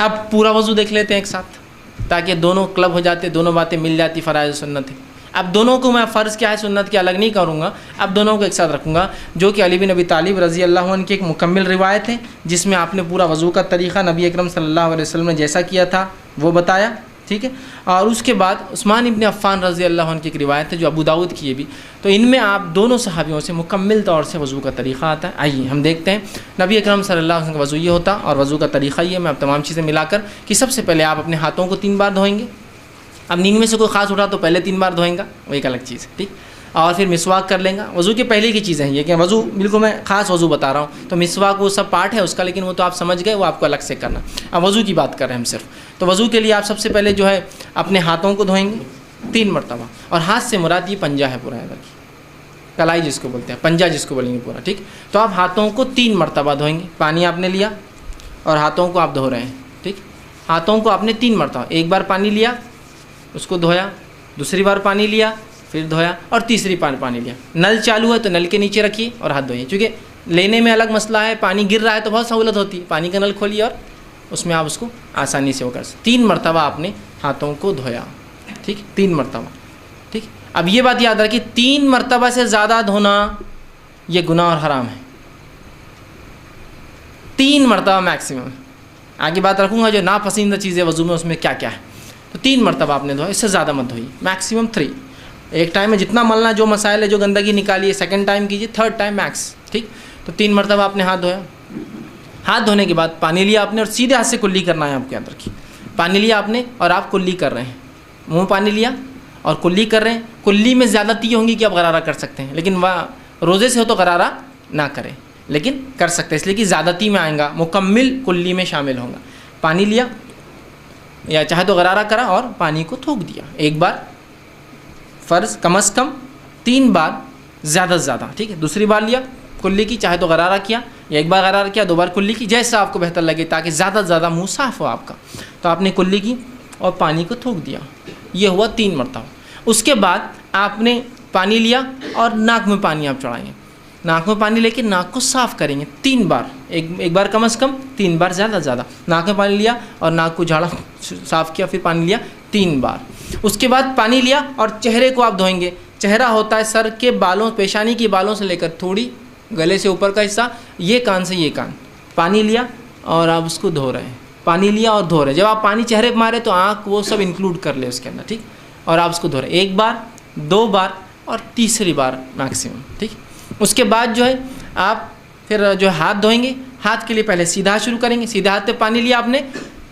अब पूरा वज़ू देख लेते हैं एक साथ, ताकि दोनों क्लब हो जाते, दोनों बातें मिल जाती, फ़राइज़ सुन्नत है। अब दोनों को मैं फ़र्ज़ क्या है सुन्नत की अलग नहीं करूँगा, अब दोनों को एक साथ रखूँगा, जो कि अली बिन अबी तालिब रज़ी अल्लाह अन्हु की एक मुकम्मल रिवायत है, जिसमें आपने पूरा वज़ू का तरीक़ा नबी अकरम सल्लल्लाहु अलैहि वसल्लम ने जैसा किया था वो बताया, ठीक है। और उसके बाद उस्मान इब्न अफ़्फ़ान रज़ी अल्लाह अन्हु की एक रिवायत है जो अबू दाऊद की है भी, तो इनमें आप दोनों सहाबियों से मुकम्मल तौर से वज़ू का तरीक़ा आता है। आइए हम देखते हैं नबी अकरम सल्लल्लाहु अलैहि वसल्लम का वज़ू ये होता और वज़ू का तरीक़ा ये। मैं अब तमाम चीज़ें मिलाकर कि सबसे पहले आप अपने हाथों को 3 बार धोएंगे। अब नींद में से कोई ख़ास उठा तो पहले 3 बार धोएंगा, वो एक अलग चीज़ है, ठीक। और फिर मिसवाक कर लेंगे। वज़ू के पहले की चीज़ें हैं ये कि वज़ू बिल्कुल मैं ख़ास वज़ू बता रहा हूँ, तो मिसवाक वो सब पार्ट है उसका, लेकिन वो तो आप समझ गए, वो आपको अलग से करना। अब वज़ू की बात कर रहे हैं हम सिर्फ, तो वज़ू के लिए आप सबसे पहले जो है अपने हाथों को धोएंगे 3 मरतबा, और हाथ से मुराद ये पंजा है पूरा, याद रखिए, कलाई जिसको बोलते हैं, पंजा जिसको बोलेंगे पूरा, ठीक। तो आप हाथों को 3 मरतबा धोएंगे। पानी आपने लिया और हाथों को आप धो रहे हैं, ठीक। हाथों को आपने 3 मरतबा, एक बार पानी लिया उसको धोया, दूसरी बार पानी लिया फिर धोया, और तीसरी बार पानी लिया। नल चालू है तो नल के नीचे रखिए और हाथ धोइए, क्योंकि लेने में अलग मसला है, पानी गिर रहा है तो बहुत सहूलत होती है, पानी का नल खोलिए और उसमें आप उसको आसानी से वो कर सकते। 3 मरतबा आपने हाथों को धोया, ठीक, 3 मरतबा, ठीक। अब ये बात याद रखिए, 3 मरतबा से ज़्यादा धोना ये गुनाह और हराम है। 3 मरतबा मैक्सिमम। आगे बात रखूँगा जो नापसंदीदा चीज़ें वज़ू में उसमें क्या क्या है, तो 3 मरतबा आपने धोया, इससे ज़्यादा मत धोइए, मैक्सिमम 3। एक टाइम में जितना मलना, जो मसाइल है, जो गंदगी निकालिए, सेकंड टाइम कीजिए, थर्ड टाइम मैक्स, ठीक। तो 3 मरतबा आपने हाथ धोया। हाथ धोने के बाद पानी लिया आपने और सीधे हाथ से कुल्ली करना है आपके, याद रखिए। पानी लिया आपने और आप कुल्ली कर रहे हैं, मुँह पानी लिया और कुल्ली कर रहे हैं। कुल्ली में ज़्यादती होंगी कि आप गरारा कर सकते हैं, लेकिन वह रोज़े से हो तो गरारा ना करें, लेकिन कर सकते हैं, इसलिए कि ज़्यादती में आएगा, मुकम्मिल कुल्ली में शामिल होगा। पानी लिया या चाहे तो गरारा करा और पानी को थूक दिया, एक बार फ़र्ज़ कम से कम 3 बार, ज़्यादा से ज़्यादा, ठीक है। दूसरी बार लिया कुल्ली की, चाहे तो गरारा किया या एक बार गरारा किया, 2 बार कुल्ली की, जैसा आपको बेहतर लगे, ताकि ज़्यादा से ज़्यादा मुँह साफ़ हो आपका। तो आपने कुल्ली की और पानी को थूक दिया, ये हुआ 3 मरतबा। उसके बाद आपने पानी लिया और नाक में पानी आप चढ़ाएंगे, नाक में पानी लेके नाक को साफ़ करेंगे 3 बार, एक बार कम से कम, 3 बार ज़्यादा से ज़्यादा। नाक में पानी लिया और नाक को झाड़ा, साफ़ किया, फिर पानी लिया 3 बार। उसके बाद पानी लिया और चेहरे को आप धोएंगे। चेहरा होता है सर के बालों, पेशानी के बालों से लेकर थोड़ी गले से ऊपर का हिस्सा, ये कान से ये कान। पानी लिया और आप उसको धो रहे हैं, पानी लिया और धो रहे हैं। जब आप पानी चेहरे पर मारे तो आँख वो सब इंक्लूड कर ले उसके अंदर, ठीक। और आप उसको धो रहे हैं 1 बार, 2 बार और तीसरी बार मैक्सिमम, ठीक। उसके बाद जो है आप फिर जो हाथ धोएंगे। हाथ के लिए पहले सीधा हाथ शुरू करेंगे। सीधे हाथ पे पानी लिया आपने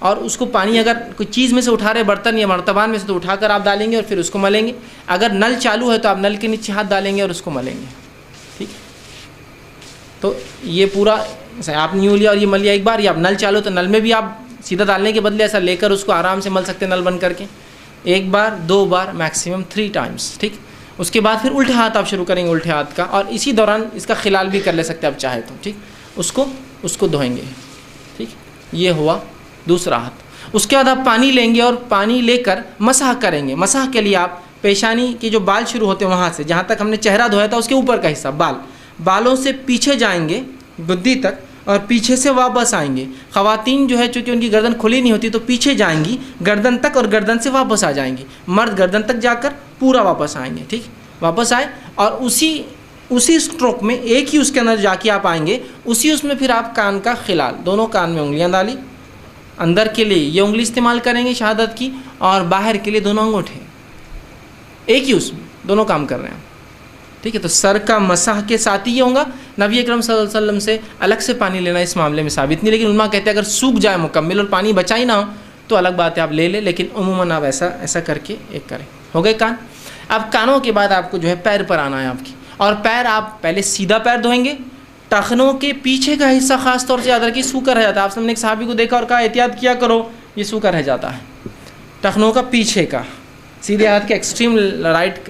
और उसको पानी अगर कोई चीज़ में से उठा रहे, बर्तन या मर्तबान में से, तो उठाकर आप डालेंगे और फिर उसको मलेंगे। अगर नल चालू है तो आप नल के नीचे हाथ डालेंगे और उसको मलेंगे, ठीक। तो ये पूरा आपने यूँ लिया और ये मल लिया एक बार, या आप नल चालू तो नल में भी आप सीधा डालने के बदले ऐसा लेकर उसको आराम से मल सकते हैं नल बंद करके, 1 बार, 2 बार, मैक्सिमम 3 टाइम्स, ठीक। उसके बाद फिर उल्टे हाथ आप शुरू करेंगे, उल्टे हाथ का, और इसी दौरान इसका खिलाल भी कर ले सकते हैं आप चाहे तो, ठीक। उसको धोएंगे, ठीक। ये हुआ दूसरा हाथ। उसके बाद आप पानी लेंगे और पानी लेकर मसाह करेंगे। मसाह के लिए आप पेशानी के जो बाल शुरू होते हैं वहाँ से, जहाँ तक हमने चेहरा धोया था उसके ऊपर का हिस्सा, बालों से पीछे जाएंगे गुद्दी तक और पीछे से वापस आएंगे। ख़वातीन जो है चूँकि उनकी गर्दन खुली नहीं होती तो पीछे जाएंगी गर्दन तक और गर्दन से वापस आ जाएंगी। मर्द गर्दन तक जाकर पूरा वापस आएंगे, ठीक। वापस आए और उसी स्ट्रोक में एक ही उसके अंदर जाके आप आएंगे, उसमें फिर आप कान का खिलाल, दोनों कान में उंगलियां डाली, अंदर के लिए ये उंगली इस्तेमाल करेंगे शहादत की और बाहर के लिए दोनों अंगूठे, एक ही उसमें दोनों काम कर रहे हैं, ठीक है। तो सर का मसाह के साथ ही ये होगा। नबी अकरम सल्लल्लाहु अलैहि वसल्लम से अलग से पानी लेना इस मामले में साबित नहीं, लेकिन उलमा कहते हैं अगर सूख जाए मुकम्मल और पानी बचा ही ना हो तो अलग बात है, आप ले लें, लेकिन उमूमन आप ऐसा करके एक करें। हो गए कान। अब कानों के बाद आपको जो है पैर पर आना है आपकी, और पैर आप पहले सीधा पैर धोएंगे। टखनों के पीछे का हिस्सा खास तौर से याद रखिए सूखा रह जाता है। आप सबने एक सहाबी को देखा और कहा एहतियात किया करो, ये सूखा रह जाता है। टखनों का पीछे का, सीधे हाथ के एक्सट्रीम राइट,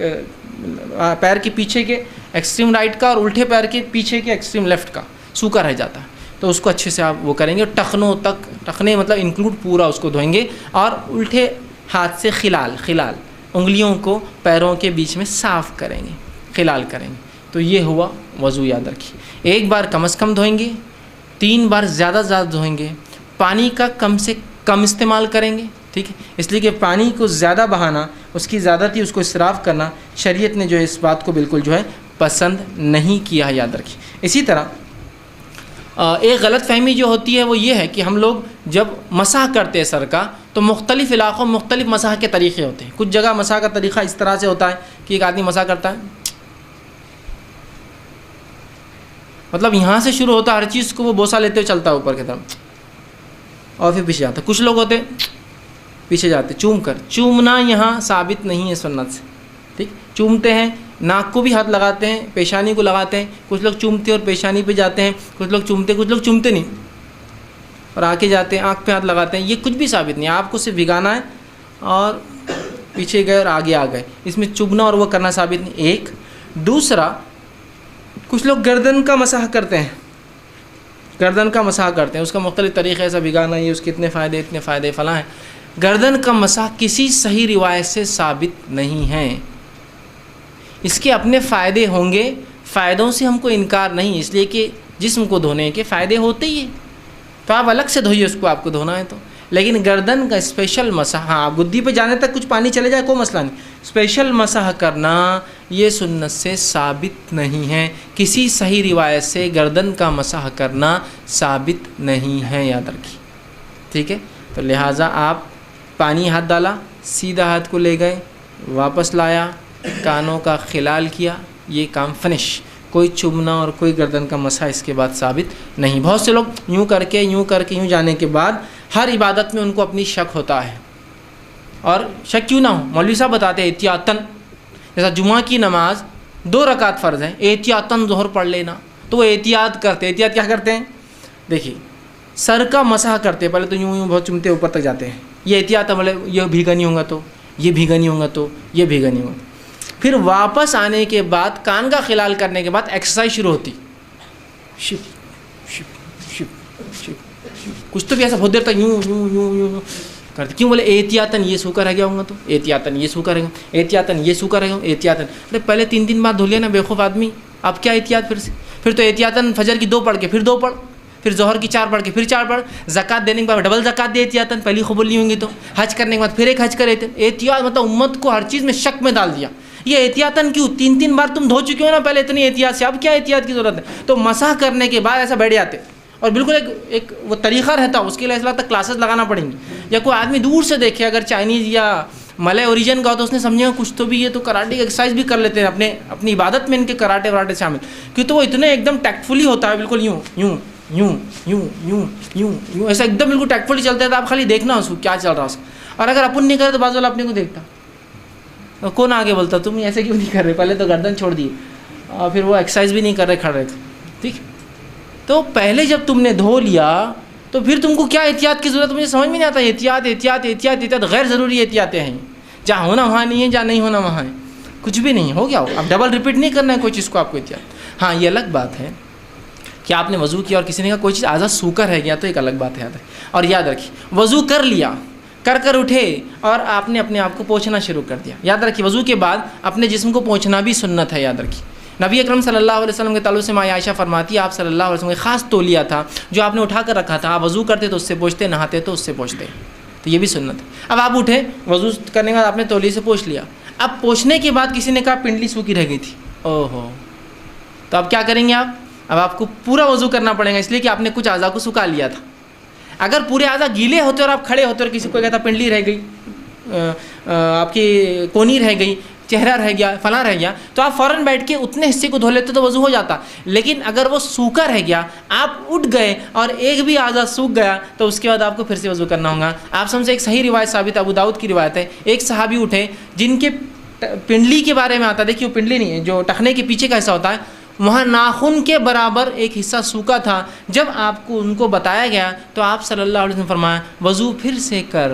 पैर के पीछे के एक्सट्रीम राइट का और उल्टे पैर के पीछे के एक्सट्रीम लेफ्ट का सूखा रह जाता है, तो उसको अच्छे से आप वो करेंगे। और टखनों तक, टखने मतलब इंक्लूड पूरा उसको धोएंगे और उल्टे हाथ से खिलाल उंगलियों को पैरों के बीच में साफ़ करेंगे, खिलाल करेंगे। तो ये हुआ वज़ू, याद रखिए। 1 बार कम से कम धोएंगे, 3 बार ज़्यादा धोएंगे। पानी का कम से कम इस्तेमाल करेंगे, ठीक है। इसलिए कि पानी को ज़्यादा बहाना, उसकी ज़्यादती, उसको इसराफ़ करना शरीयत ने जो है इस बात को बिल्कुल जो है पसंद नहीं किया है, याद रखिए। इसी तरह एक गलत फहमी जो होती है वो ये है कि हम लोग जब मसाह करते हैं सर का तो मुख्तलिफ़ इलाक़ों में मुख्तलिफ़ मसाह के तरीक़े होते हैं। कुछ जगह मसाह का तरीक़ा इस तरह से होता है कि एक आदमी मसाह करता है, मतलब यहाँ से शुरू होता है, हर चीज़ को वो बोसा लेते हुए चलता है ऊपर की तरफ और फिर पीछे जाता है। कुछ लोग होते पीछे जाते चूम कर, चूमना यहाँ साबित नहीं है सुन्नत से, ठीक। चूमते हैं, नाक को भी हाथ लगाते हैं, पेशानी को लगाते हैं। कुछ लोग चूमते और पेशानी पे जाते हैं, कुछ लोग चूमते नहीं और आके जाते हैं, आँख पे हाथ लगाते हैं। ये कुछ भी साबित नहीं है, आपको सिर्फ भिगाना है और पीछे गए और आगे आ गए, इसमें चुभना और वो करना साबित नहीं। एक दूसरा, कुछ लोग गर्दन का मसाह करते हैं, गर्दन का मसाह करते हैं, उसका मुख्तलिफ तरीक़े ऐसा भिगाना, ये उसके इतने फ़ायदे फ़लाँ हैं। गर्दन का मसाह किसी सही रिवायत से साबित नहीं है। इसके अपने फ़ायदे होंगे, फ़ायदों से हमको इनकार नहीं, इसलिए कि जिस्म को धोने के फ़ायदे होते ही हैं, तो आप अलग से धोइए उसको, आपको धोना है तो। लेकिन गर्दन का स्पेशल मसाह, हाँ गुद्दी पे जाने तक कुछ पानी चले जाए कोई मसला नहीं, स्पेशल मसाह करना ये सुन्नत से साबित नहीं है। किसी सही रिवायत से गर्दन का मसाह करना साबित नहीं है, याद रखिए, ठीक है। तो लिहाजा आप पानी हाथ डाला, सीधा हाथ को ले गए, वापस लाया, कानों का खिलाल किया, ये काम फिनिश। कोई चुभना और कोई गर्दन का मसा इसके बाद साबित नहीं। बहुत से लोग यूँ करके यूँ जाने के बाद हर इबादत में उनको अपनी शक होता है, और शक क्यों ना हो, मौलवी साहब बताते हैं एहतियातन, जैसा जुमा की नमाज 2 रकात फ़र्ज़ है, एहतियातन ज़ोहर पढ़ लेना, तो वो एहतियात करते हैं। एहतियात क्या करते हैं, देखिए सर का मसाह करते हैं, पहले तो यूँ बहुत चुमते ऊपर तक जाते हैं, ये एहतियात है, मतलब ये भीगा नहीं होगा तो ये भीगा नहीं होगा तो ये भीगा नहीं होगा। फिर वापस आने के बाद कान का खिलाल करने के बाद एक्सरसाइज शुरू होती, शिप शिप शिप शिप, कुछ तो भी ऐसा बहुत देर तक यूँ यूँ यूँ यूँ करते। क्यों, बोले एहतियातन ये सूखा रह गया होगा तो एहतियातन ये सूखा रहेगा, एहतियातन ये सूखा रहेगा, एहतियातन। अरे पहले 3 दिन बाद धो लिया ना बेवकूफ़ आदमी, अब क्या एहतियात फिर से? फिर तो एहतियातन फजर की 2 पढ़ के फिर 2 पढ़, फिर जोहर की 4 पढ़ के फिर 4 पढ़, ज़कात देने के बाद डबल ज़कात दे एहतियातन, पहली कबूल नहीं होंगी तो हज करने के बाद फिर एक हज करे। एहतियात मतलब उम्मत को हर चीज़ में शक में डाल दिया। ये एहतियातन क्यों? 3 बार तुम धो चुके हो ना पहले इतनी एहतियात से, अब क्या एहतियात की ज़रूरत है? तो मसाह करने के बाद ऐसा बैठ जाते, और बिल्कुल एक वो तरीक़ा रहता, उसके लिए ऐसा लगता क्लासेस लगाना पड़ेंगी। या कोई आदमी दूर से देखे, अगर चाइनीज़ या मलय ओरिजिन का हो तो उसने समझेगा कुछ तो भी, ये तो कराटे की एक्सरसाइज भी कर लेते हैं, अपनी इबादत में इनके कराटे वराटे शामिल, क्योंकि तो वो इतने एकदम टैक्टफुली होता है, बिल्कुल यूँ यूँ यूँ यूँ यूँ यूँ यूँ ऐसा एकदम बिल्कुल टैक्टफुली चलता है। तो आप खाली देखना उसको क्या चल रहा है उसका, और अगर अपन नहीं करे तो बाजू वाला अपने को देखता, तो कौन आगे बोलता तुम ऐसे क्यों नहीं कर रहे, पहले तो गर्दन छोड़ दिए और फिर वो एक्सरसाइज भी नहीं कर रहे, खड़े थे, ठीक। तो पहले जब तुमने धो लिया तो फिर तुमको क्या एहतियात की ज़रूरत, मुझे समझ में नहीं आता। एहतियात एहतियात एहतियात एहतियात गैर ज़रूरी एहतियातें हैं, जहाँ होना वहाँ नहीं है, जहाँ नहीं होना वहाँ है, कुछ भी नहीं हो गया हो। अब डबल रिपीट नहीं करना है कोई चीज़ को आपको एहतियात। हाँ ये अलग बात है कि आपने वज़ू किया और किसी ने कहा कोई चीज़ आज़ा सूखा रह गया, तो एक अलग बात है, याद है। और याद रखिए वज़ू कर लिया, कर उठे और आपने अपने आप को पोंछना शुरू कर दिया। याद रखिए वज़ू के बाद अपने जिस्म को पोंछना भी सुन्नत है, याद रखिए। नबी अकरम सल्लल्लाहु अलैहि वसल्लम के ताल्लुक़ से माँ आयशा फरमाती है, आप सल्लल्लाहु अलैहि वसल्लम का ख़ास तौलिया था जो आपने उठा कर रखा था, आप वज़ू करते तो उससे पोंछते, नहाते तो उससे पोंछते, तो ये भी सुन्नत है। अब आप उठे, वज़ू करने के बाद आपने तौलिए से पोंछ लिया, अब पोंछने के बाद किसी ने कहा पिंडली सूखी रह गई थी, ओहो, तो अब क्या करेंगे आप? अब आपको पूरा वज़ू करना पड़ेगा, इसलिए कि आपने कुछ आज़ा को सुखा लिया था। अगर पूरे आज़ा गीले होते और आप खड़े होते और किसी को कहता पिंडली रह गई, आपकी कोनी रह गई, चेहरा रह गया, फलां रह गया, तो आप फ़ौरन बैठ के उतने हिस्से को धो लेते तो वज़ू हो जाता। लेकिन अगर वो सूखा रह गया, आप उठ गए और एक भी आज़ा सूख गया, तो उसके बाद आपको फिर से वज़ू करना होगा। आप समझे एक सही रिवायत साबित, अबू दाऊद की रिवायत है, एक सहाबी उठे जिनके पिंडली के बारे में आता, देखिए पिंडली नहीं है, जो टखने के पीछे का हिस्सा होता है, वहाँ नाखून के बराबर एक हिस्सा सूखा था। जब आपको उनको बताया गया तो आप सल्लल्लाहु अलैहि वसल्लम फरमाया वज़ू फिर से कर,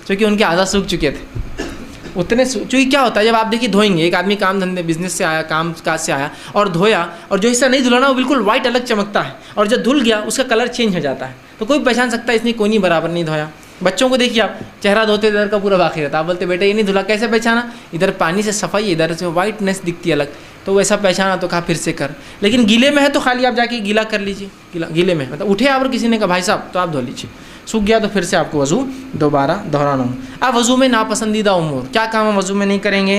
क्योंकि उनके आज़ा सूख चुके थे उतने। क्योंकि क्या होता है जब आप देखिए धोएंगे, एक आदमी काम धंधे बिजनेस से आया, काम काज से आया और धोया, और जो हिस्सा नहीं धुला ना वो बिल्कुल वाइट अलग चमकता है, और जब धुल गया उसका कलर चेंज हो जाता है, तो कोई पहचान सकता है इसने कोई नहीं बराबर नहीं धोया। बच्चों को देखिए आप, चेहरा धोते इधर का पूरा बाकी रहता, आप बोलते बेटा ये नहीं धुला, कैसे पहचाना? इधर पानी से सफाई, इधर से वाइटनेस दिखती है अलग, तो वैसा पहचाना, तो कहा फिर से कर। लेकिन गीले में है तो खाली आप जाके गीला कर लीजिए, गीले में मतलब उठे आप और किसी ने कहा भाई साहब तो आप धो लीजिए, सूख गया तो फिर से आपको वज़ू दोबारा दोहराना हो। अब वज़ू में नापसंदीदा उमूर, क्या काम हम वज़ू में नहीं करेंगे?